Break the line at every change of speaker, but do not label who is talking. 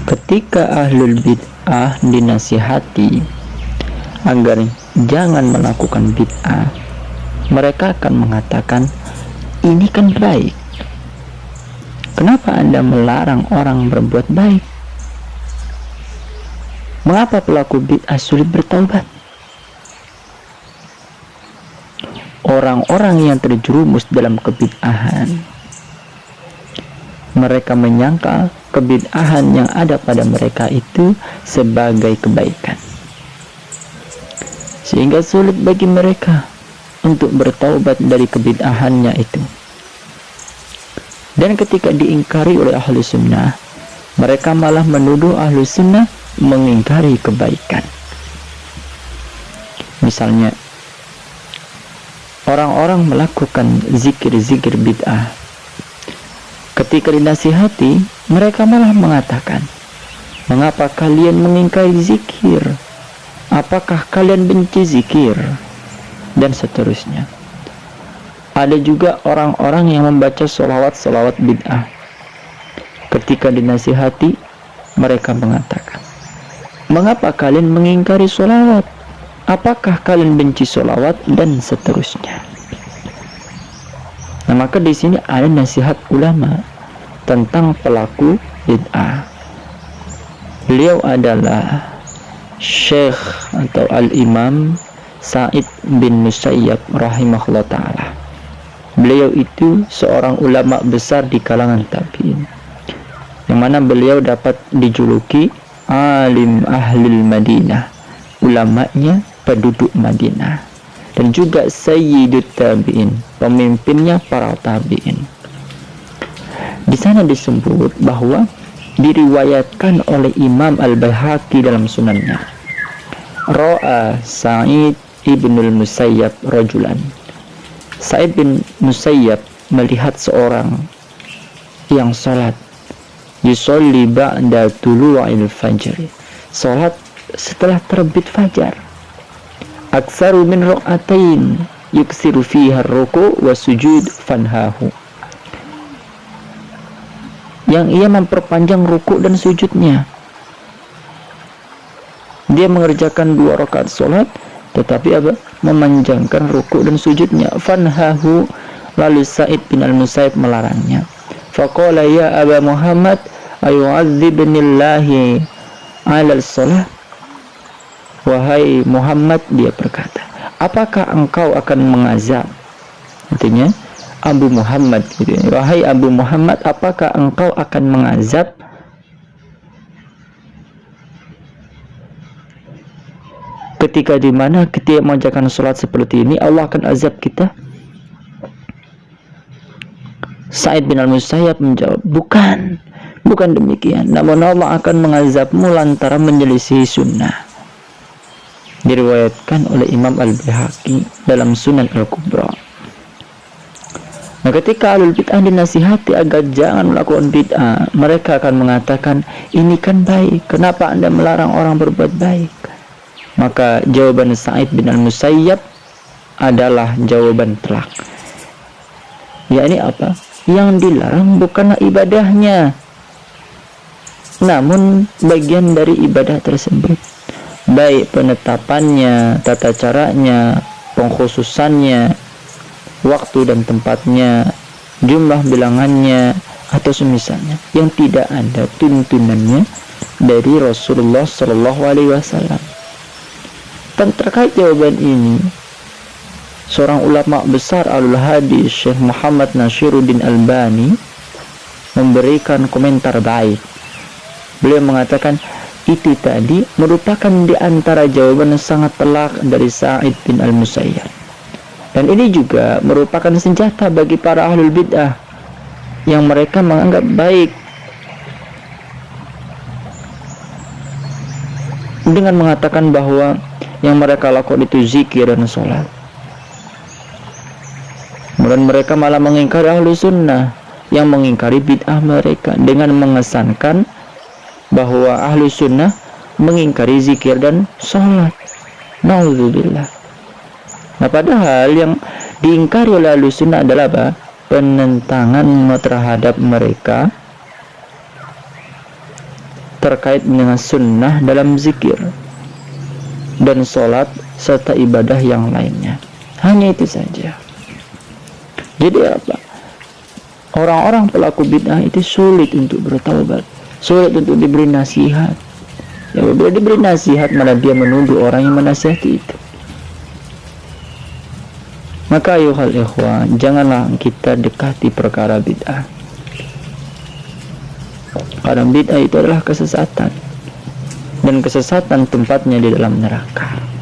Ketika ahlul bid'ah dinasihati agar jangan melakukan bid'ah, mereka akan mengatakan, ini kan baik. Kenapa Anda melarang orang berbuat baik? Mengapa pelaku bid'ah sulit bertaubat? Orang-orang yang terjerumus dalam kebid'ahan, mereka menyangka kebid'ahan yang ada pada mereka itu sebagai kebaikan, sehingga sulit bagi mereka untuk bertaubat dari kebid'ahannya itu. Dan ketika diingkari oleh ahlu sunnah, mereka malah menuduh ahlu sunnah mengingkari kebaikan. Misalnya, orang-orang melakukan zikir-zikir bid'ah. Ketika dinasihati, mereka malah mengatakan, mengapa kalian mengingkari zikir? Apakah kalian benci zikir? Dan seterusnya. Ada juga orang-orang yang membaca sholawat-sholawat bid'ah. Ketika dinasihati, mereka mengatakan, mengapa kalian mengingkari sholawat? Apakah kalian benci sholawat? Dan seterusnya. Nah, maka di sini ada nasihat ulama tentang pelaku bid'ah. Beliau adalah Syekh atau Al-Imam Sa'id bin Musayyab rahimahullah ta'ala. Beliau itu seorang ulama besar di kalangan tabi'in, yang mana beliau dapat dijuluki alim ahlil Madinah, ulamanya penduduk Madinah, dan juga sayyidut tabi'in, pemimpinnya para tabi'in. Di sana disebut bahwa diriwayatkan oleh Imam Al-Baihaqi dalam sunannya, Ra'a Sa'id ibnul Musayyab rajulan. Sa'id bin Musayyab melihat seorang yang salat, yusolli ba'da tulu'il fajr, salat setelah terbit fajar, aksaru min raq'atain yuksiru fiha ar-ruku' wa sujud fanhahu, yang ia memperpanjang ruku' dan sujudnya. Dia mengerjakan 2 rakaat salat, tetapi memanjangkan ruku' dan sujudnya. Fanhahu, lalu Sa'id bin Al-Musayyib melarangnya. Faqala ya Aba Muhammad ayu'adzibnillahi 'alal shalah. Wahai Muhammad, dia berkata, apakah engkau akan mengazab? Artinya Abu Muhammad gitu. Wahai Abu Muhammad, apakah engkau akan mengazab ketika dimana ketika mengerjakan sholat seperti ini Allah akan azab kita? Sa'id bin Al-Musayyab menjawab, bukan demikian, namun Allah akan mengazabmu lantaran menyelisihi sunnah. Diriwayatkan oleh Imam Al-Baihaqi dalam Sunan Al-Kubra. Nah, ketika ahlul bid'ah dinasihati agar jangan melakukan bid'ah, mereka akan mengatakan, ini kan baik, kenapa Anda melarang orang berbuat baik? Maka jawaban Sa'id bin Al-Musayyab adalah jawaban telak. yakni apa? Yang dilarang bukanlah ibadahnya, namun bagian dari ibadah tersebut, baik penetapannya, tata caranya, pengkhususannya, waktu dan tempatnya, jumlah bilangannya, atau semisalnya yang tidak ada tuntunannya dari Rasulullah Shallallahu Alaihi Wasallam. Dan terkait jawaban ini, seorang ulama besar alul hadis Syekh Muhammad Nashiruddin Albani memberikan komentar baik. Beliau mengatakan itu tadi merupakan di antara jawaban yang sangat telak dari Sa'id bin Al-Musayyab, dan ini juga merupakan senjata bagi para ahlul bid'ah yang mereka menganggap baik dengan mengatakan bahwa yang mereka lakukan itu zikir dan sholat. Kemudian mereka malah mengingkari ahlu sunnah yang mengingkari bid'ah mereka dengan mengesankan bahwa ahlu sunnah mengingkari zikir dan sholat. Na'udzubillah. Nah, padahal yang diingkari oleh ahlu sunnah adalah apa? Penentangan terhadap mereka terkait dengan sunnah dalam zikir dan sholat serta ibadah yang lainnya. Hanya itu saja. Jadi apa? Orang-orang pelaku bid'ah itu sulit untuk bertaubat, sulit untuk diberi nasihat. Ya, bila diberi nasihat malah dia menuduh orang yang menasihati itu. Maka ayuhal ikhwan, janganlah kita dekati perkara bid'ah. Karena bid'ah itu adalah kesesatan, dan kesesatan tempatnya di dalam neraka.